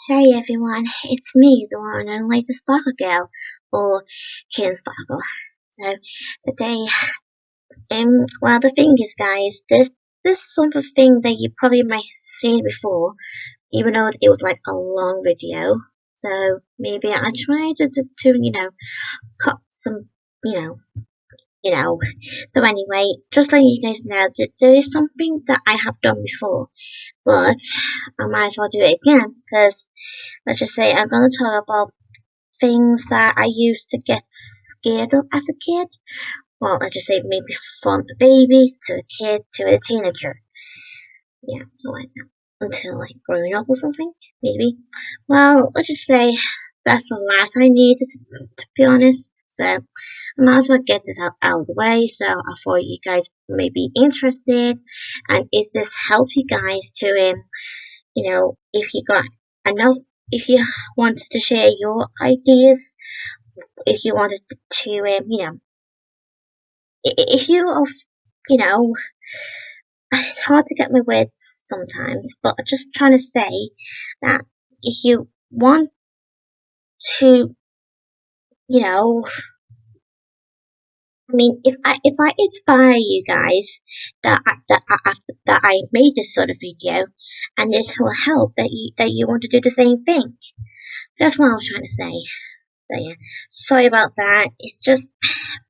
Hey everyone, it's me, the one and only the Sparkle Girl, or King Sparkle. So today, the thing is, guys, this sort of thing that you probably might have seen before, even though it was like a long video. So maybe I tried to cut some, you know, you know. So anyway, just letting you guys know that there is something that I have done before, but I might as well do it again because let's just say I'm gonna talk about things that I used to get scared of as a kid. Well, let's just say maybe from a baby to a kid to a teenager. Yeah, like until like growing up or something, maybe. Well, let's just say that's the last I needed to be honest. So I might as well get this out of the way. So I thought you guys may be interested, and if this helps you guys to if you got enough, if you wanted to share your ideas, if you wanted to, if you are, you know, it's hard to get my words sometimes, but I'm just trying to say that if you want to, you know, if I inspire you guys that I made this sort of video, and it will help that you want to do the same thing. That's what I was trying to say. So yeah, sorry about that. It's just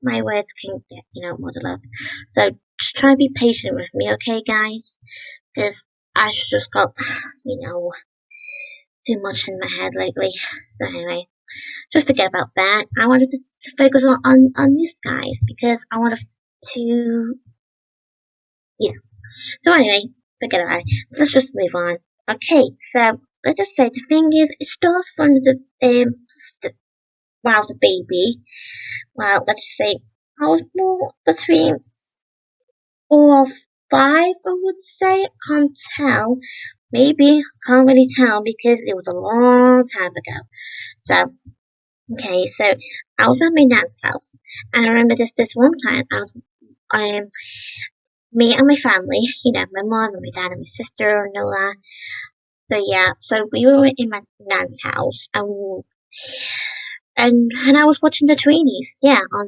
my words can get muddled up. So just try and be patient with me, okay, guys? Because I just got too much in my head lately. So anyway, just forget about that. I wanted to focus on this, guys, because I wanted to yeah. So anyway, forget about it. Let's just move on. Okay, so let's just say the thing is, it starts from when I was a baby. Well, let's just say I was more between 4 or 5, I would say. Can't tell. Maybe can't really tell because it was a long time ago. So okay, so I was at my nan's house, and I remember this one time um me and my family, my mom and my dad and my sister and all that. So yeah, so we were in my nan's house, and I was watching the Tweenies, yeah, on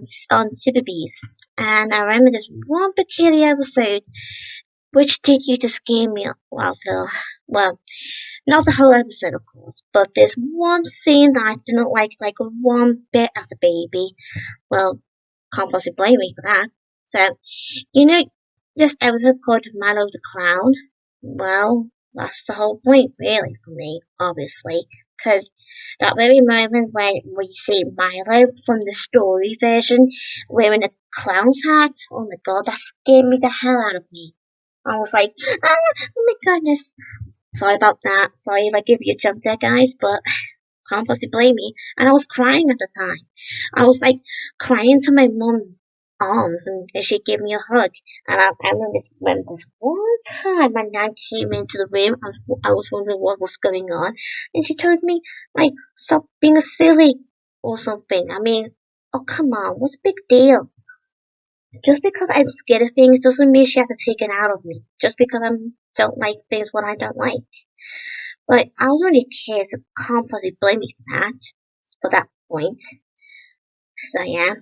CBBS, and I remember this one peculiar episode which did you to scare me while I was little. Well, not the whole episode, of course, but there's one scene that I didn't like one bit as a baby. Well, can't possibly blame me for that. So, you know, this episode called Milo the Clown. Well, that's the whole point, really, for me, obviously. Because that very moment when we see Milo from the story version wearing a clown's hat, oh my god, that scared me the hell out of me. I was like, oh my goodness. Sorry about that. Sorry if I give you a jump there, guys, but can't possibly blame me. And I was crying at the time. I was like crying to my mom's arms, and she gave me a hug. And I remember this one time my nan came into the room. I was wondering what was going on, and she told me like, stop being a silly or something. I mean, oh come on, what's the big deal? Just because I'm scared of things doesn't mean she has to take it out of me. Just because I don't like things what I don't like. But I was only a kid, so can't possibly blame me for that point. So yeah.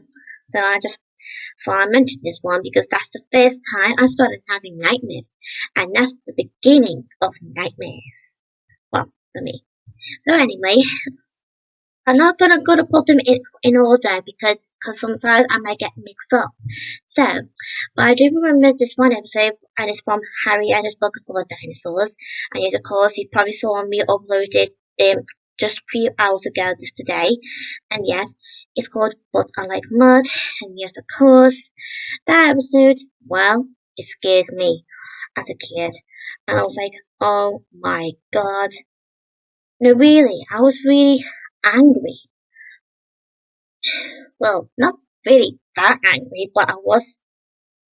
So I just thought I mentioned this one because that's the first time I started having nightmares. And that's the beginning of nightmares. Well, for me. So anyway, I'm not gonna put them in order because sometimes I might get mixed up. So, but I do remember this one episode, and it's from Harry and his book full of dinosaurs. And yes, of course, you probably saw me upload it just a few hours ago, just today. And yes, it's called But I Like Mud. And yes, of course, that episode, well, it scares me as a kid. And I was like, oh my god. No, really, I was really angry. Well, not really that angry, but I was.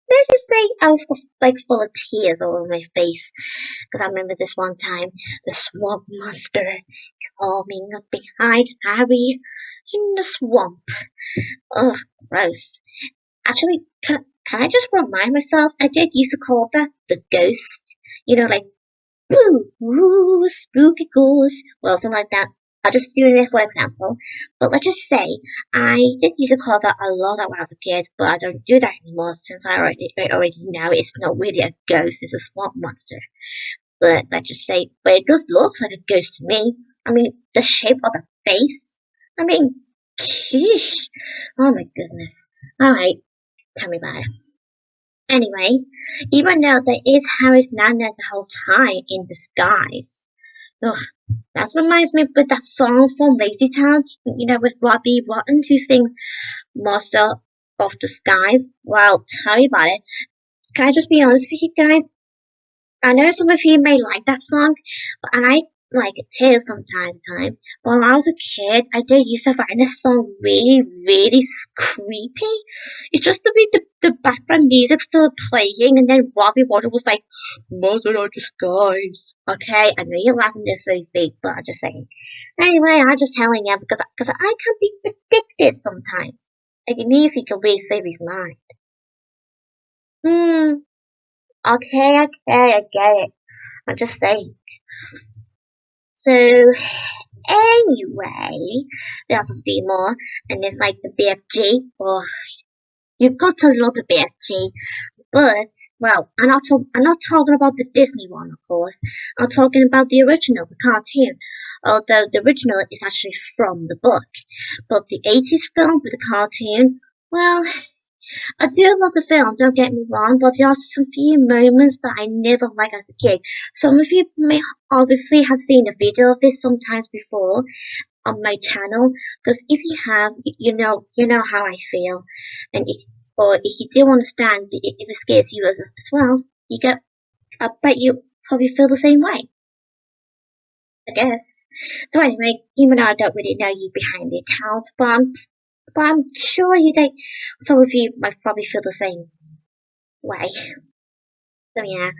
Let's just say I was like full of tears all over my face because I remember this one time the swamp monster coming up behind Harry in the swamp. Ugh, gross. Actually, can I just remind myself? I did used to call that the ghost. You know, like boo, woo, spooky ghosts. Well, something like that. I'll just do it for example. But let's just say I did use to call that a lot when I was a kid, but I don't do that anymore since I already know it's not really a ghost, it's a swamp monster. But let's just say, but it does look like a ghost to me. I mean, the shape of the face. I mean, sheesh. Oh my goodness. Alright, tell me about it. Anyway, even though there is Harry's Nana the whole time in disguise. Ugh, that reminds me with that song from LazyTown, with Robbie Rotten who sings Master of Disguise. Well, tell me about it. Can I just be honest with you guys? I know some of you may like that song, and I like it too sometimes. But when I was a kid, I did used to find this song really, really creepy. It's just the way the background music still playing, and then Robbie Water was like, "Mother of disguise." Okay, I know you're laughing this so big, but I'm just saying. Anyway, I'm just telling you because I can be predicted sometimes. Like an easy can really save his mind. Okay, I get it. I'm just saying. So, anyway, there's a few more, and there's like the BFG. Oh, you've got to love the BFG. But, well, I'm not talking about the Disney one, of course. I'm talking about the original, the cartoon. Although the original is actually from the book. But the 80s film with the cartoon, well, I do love the film, don't get me wrong, but there are some few moments that I never liked as a kid. Some of you may obviously have seen a video of this sometimes before on my channel, because if you have, you know how I feel, and or if you do understand, if it scares you as well, I bet you probably feel the same way, I guess. So anyway, even though I don't really know you behind the account, but I'm sure some of you might probably feel the same way. So yeah,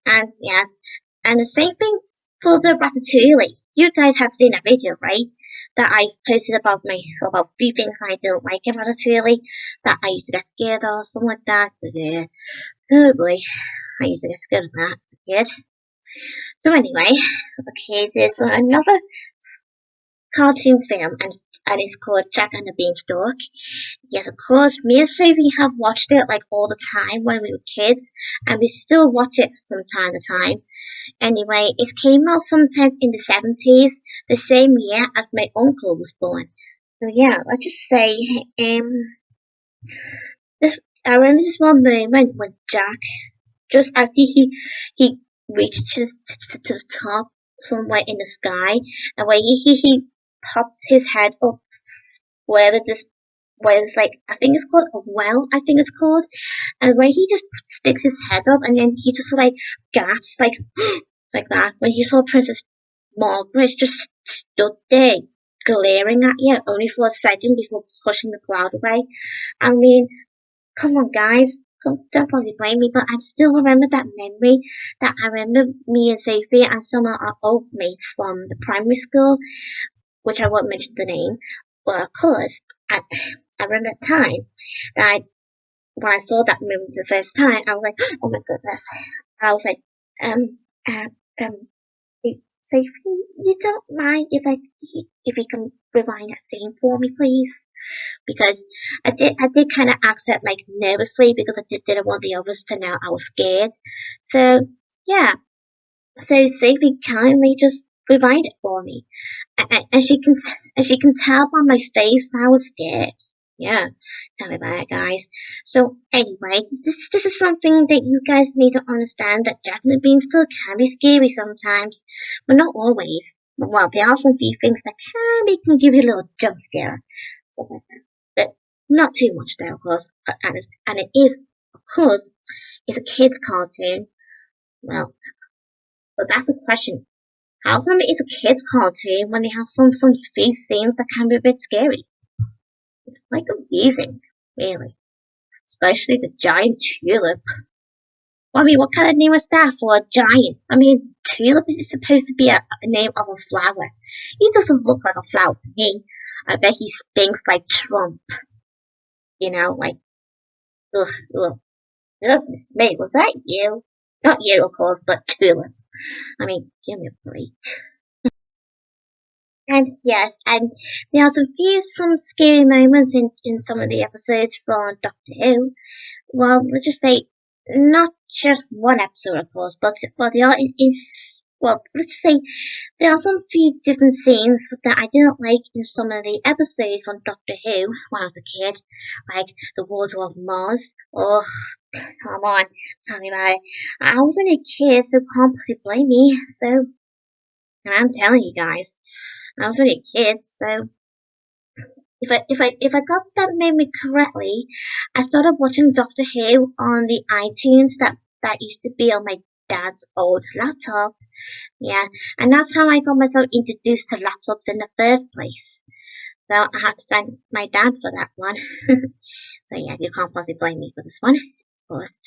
and yes, and the same thing for the Ratatouille. You guys have seen a video, right? That I posted about few things I don't like in Ratatouille that I used to get scared of, something like that. So yeah, oh boy, I used to get scared of that as a kid. So anyway, okay, there's another cartoon film, and it's called Jack and the Beanstalk. Yes, of course, me and Sophie have watched it like all the time when we were kids, and we still watch it from time to time. Anyway, it came out sometimes in the 70s, the same year as my uncle was born. So yeah, let's just say, this I remember this one moment when Jack, just as he reaches to the top somewhere in the sky, and when he pops his head up, whatever this was like, I think it's called a well, I think it's called, and when he just sticks his head up, and then he just like gasps like like that when he saw Princess Margaret just stood there glaring at you only for a second before pushing the cloud away. I mean, come on, guys. Don't probably blame me, but I still remember that memory that I remember me and Sophie and some of our old mates from the primary school, which I won't mention the name, but of course, I remember the time that when I saw that movie the first time, I was like, oh my goodness. I was like, uh, um, Sophie, you don't mind if you can rewind that scene for me, please? Because I did kind of ask it like nervously because didn't want the others to know I was scared. So yeah, so Sophie kindly just rewind it for me, and she can tell by my face that I was scared. Yeah, tell me about it, guys. So anyway, this is something that you guys need to understand, that Jack and the Beanstalk can be scary sometimes, but not always. Well, there are some few things that can give you a little jump scare, stuff like that. But not too much though, of course. And it is, of course, it's a kids' cartoon. Well, but that's the question. How come it is a kids' cartoon when they have some few scenes that can be a bit scary? It's quite confusing, really. Especially the giant tulip. Well, I mean, what kind of name is that for a giant? I mean, tulip is supposed to be a name of a flower. He doesn't look like a flower to me. I bet he stinks like Trump. Like, ugh, ugh. Goodness me, was that you? Not you, of course, but tulip. I mean, give me a break. And yes, and there are some scary moments in some of the episodes from Doctor Who. Well, let's just say not just one episode, of course, but they are well, let's just say there are some few different scenes that I didn't like in some of the episodes from Doctor Who when I was a kid, like the Water of Mars. Oh, come on, tell me about it. I was only a kid, so can't possibly blame me. So, and I'm telling you guys, I was only a kid, so if I got that memory correctly, I started watching Doctor Who on the iTunes that used to be on my dad's old laptop. Yeah, and that's how I got myself introduced to laptops in the first place. So I had to thank my dad for that one. So yeah, you can't possibly blame me for this one, of course.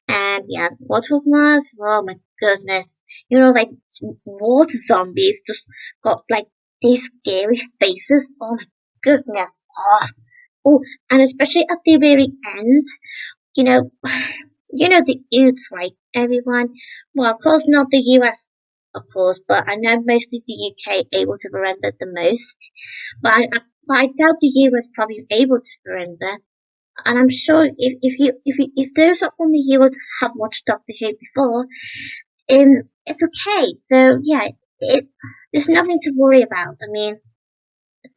And yeah, Water of Mars, oh my goodness. You know, like water zombies just got like these scary faces. Oh my goodness. Oh, and especially at the very end, you know, you know the Utes, right, everyone? Well, of course not the US, of course, but I know mostly the UK able to remember the most. But I doubt the US probably able to remember. And I'm sure if those are from the US have watched Doctor Who before, it's okay. So yeah, it there's nothing to worry about. I mean,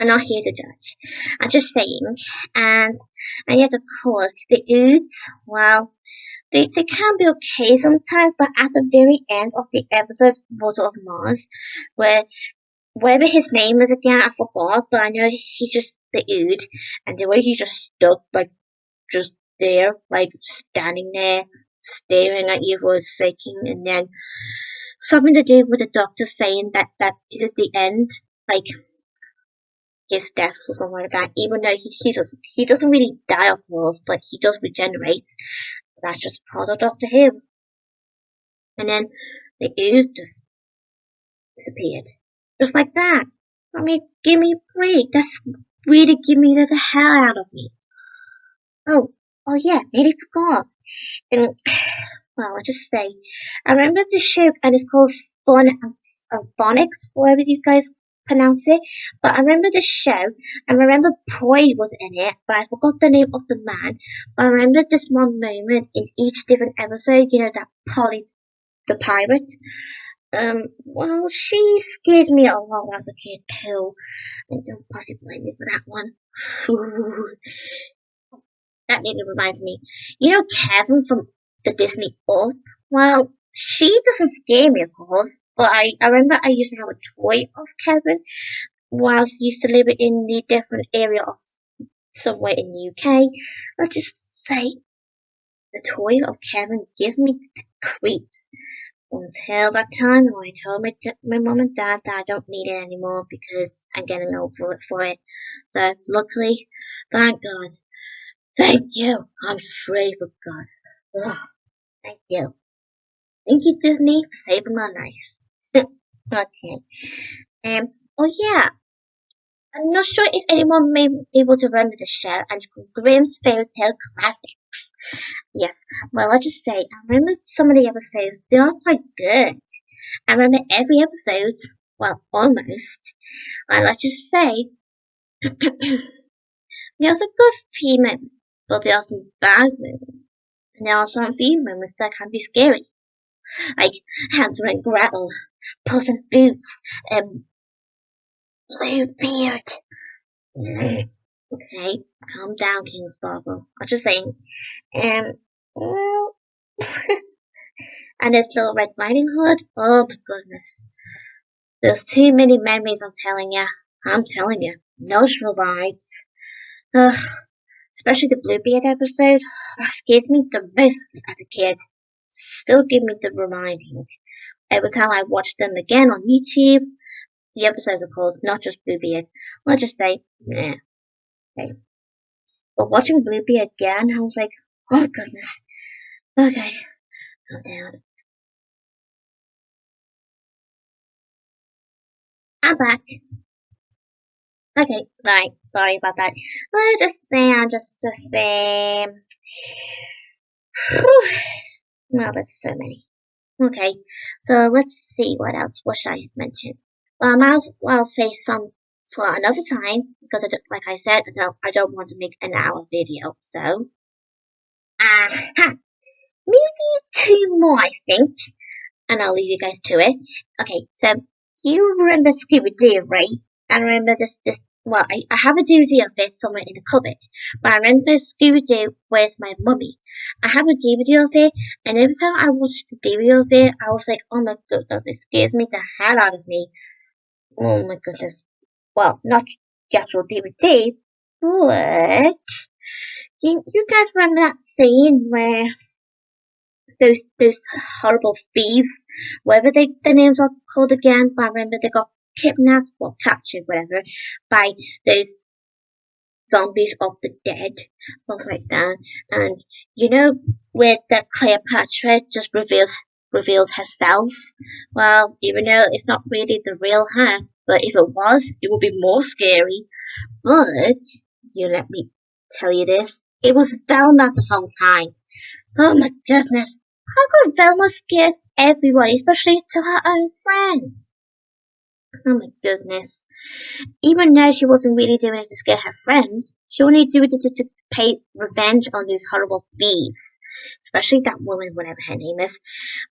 I'm not here to judge. I'm just saying. And and yes, of course, the Oods, well, they can be okay sometimes, but at the very end of the episode Water of Mars, where whatever his name is again, I forgot, but I know he just the Ood, and the way he just stood like just there, like standing there, staring at you for a second, and then something to do with the doctor saying that this is the end, like his death or something like that. Even though he doesn't really die of course, but he does regenerate. That's just part of Doctor Who. And then the ooze just disappeared, just like that. I mean, give me a break. That's really giving the hell out of me. Oh, oh yeah, nearly forgot. And well, I'll just say, I remember the show and it's called Phonics, whatever you guys pronounce it. But I remember the show. I remember Poi was in it, but I forgot the name of the man. But I remember this one moment in each different episode. You know that Polly, the pirate. Well, she scared me a lot when I was a kid too. And don't possibly blame me for that one. That really reminds me. You know Kevin from the Disney Up? Well, she doesn't scare me, of course, but I remember I used to have a toy of Kevin while I used to live in the different area of somewhere in the UK. I'll just say the toy of Kevin gives me the creeps. Until that time when I told my mom and dad that I don't need it anymore because I'm getting old for it. So luckily, thank God. Thank you. I'm free for God. Ugh, thank you. Thank you, Disney, for saving my life. Okay. Oh yeah. I'm not sure if anyone may be able to remember the show and it's called Grimm's Fairy Tale Classics. Yes. Well, I'll just say, I remember some of the episodes, they are quite good. I remember every episode, well, almost. And let's just say, there's a good few moments, but there are some bad moments. And there are some few moments that can be scary. Like Hansel and Gretel, Puss in Boots, Bluebeard. Okay, calm down, King Sparkle. I'm just saying. Well, and this little Red Riding Hood. Oh my goodness. There's too many memories, I'm telling ya. I'm telling ya. Nostril vibes. Ugh. Especially the Bluebeard episode. That scared me the most as a kid. Still give me the reminding. Every time I watch them again on YouTube, the episodes of course, not just Bluebeard. I'll just say, nah. Okay. But watching Bluebeard again, I was like, oh my goodness. Okay, calm down. I'm back. Okay, sorry about that. I'm just say. Well, there's so many. Okay, so let's see what else what should I mention. I'll say some for another time because like I said, I don't want to make an hour video. So, maybe two more, I think, and I'll leave you guys to it. Okay, so you remember Scooby-Doo, right? I remember this. Well, I have a DVD of it somewhere in the cupboard, but I remember Scooby-Doo Where's My Mummy. I have a DVD of it, and every time I watched the DVD of it, I was like, oh my goodness, it scares me the hell out of me. Oh my goodness. Well, not the actual DVD, but you guys remember that scene where those horrible thieves, whatever their names are called again, but I remember they got kidnapped or captured, whatever, by those zombies of the dead, something like that. And you know, with that Cleopatra just revealed herself. Well, even though it's not really the real her, but if it was, it would be more scary. But you let me tell you this, it was Velma the whole time. Oh my goodness. How could Velma scare everyone, especially to her own friends? Oh my goodness. Even though she wasn't really doing it to scare her friends, she only did it to pay revenge on those horrible thieves. Especially that woman, whatever her name is.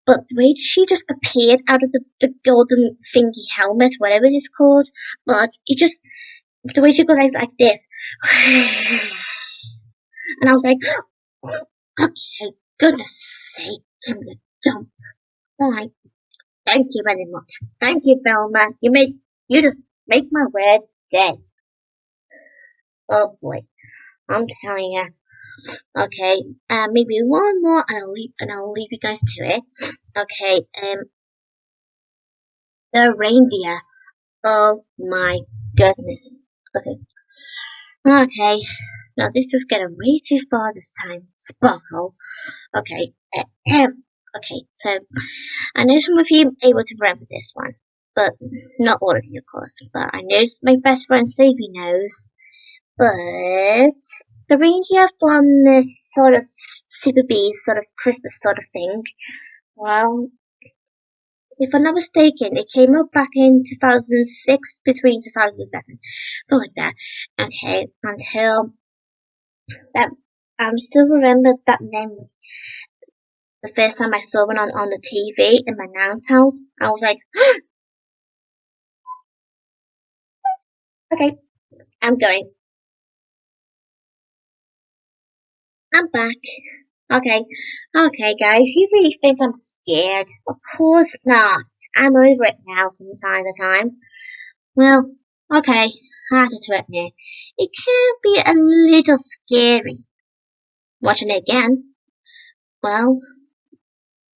But the way she just appeared out of the golden thingy helmet, whatever it's called, but it just, the way she goes like this. And I was like, okay, goodness sake, I'm gonna jump. Why? Thank you very much. Thank you, Velma. You just make my word day. Oh boy, I'm telling you. Okay, maybe one more, and I'll leave you guys to it. Okay, the reindeer. Oh my goodness. Okay, okay. Now this is getting way too far this time. Sparkle. Okay, okay. So I know some of you are able to remember this one, but not all of you, of course. But I know my best friend Savy knows. But the reindeer from this sort of Super Bees sort of Christmas sort of thing, well, if I'm not mistaken, it came out back in 2006, between 2007, something like that. Okay, until that, I still remember that memory. The first time I saw it on the TV in my nan's house, I was like, okay, I'm going. I'm back. Okay, okay, guys, you really think I'm scared? Of course not. I'm over it now some time to time. Well, okay, I have to admit, it can be a little scary. Watching it again, well,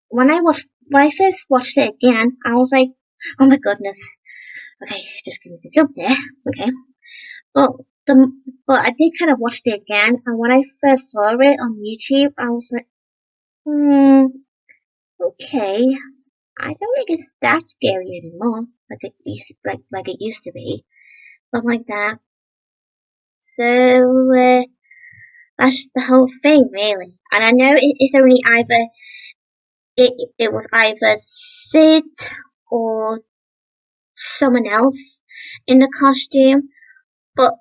when I first watched it again, I was like, oh my goodness. Okay, just give me the jump there. Okay, well, but I did kind of watch it again, and when I first saw it on YouTube, I was like, okay, I don't think it's that scary anymore, like it used to be, something like that. So that's the whole thing, really. And I know it's only either it was either Sid or someone else in the costume, but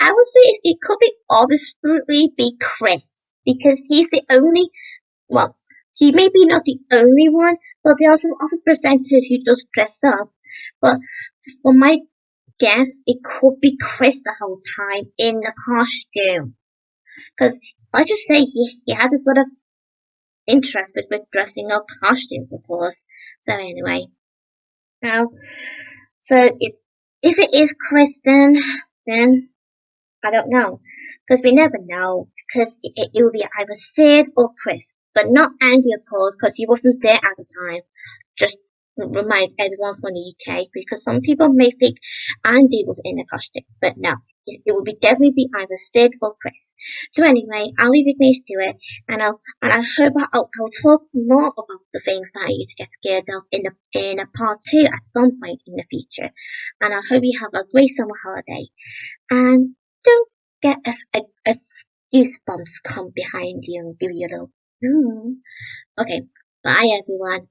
I would say it could be obviously be Chris because he's the only. Well, he may be not the only one, but there are some other presenters who just dress up. But for my guess, it could be Chris the whole time in the costume. Because I just say he has a sort of interest with dressing up costumes, of course. So anyway, now so it's if it is Chris, then I don't know because we never know because it will be either Sid or Chris, but not Andy, of course, because he wasn't there at the time. Just remind everyone from the UK because some people may think Andy was in the costume, but no. It will be definitely be either Sid or Chris. So anyway, I'll leave you guys to it, and I hope I'll talk more about the things that I used to get scared of in a part 2 at some point in the future. And I hope you have a great summer holiday. And don't get a goosebumps come behind you and give you a little. Okay, bye everyone.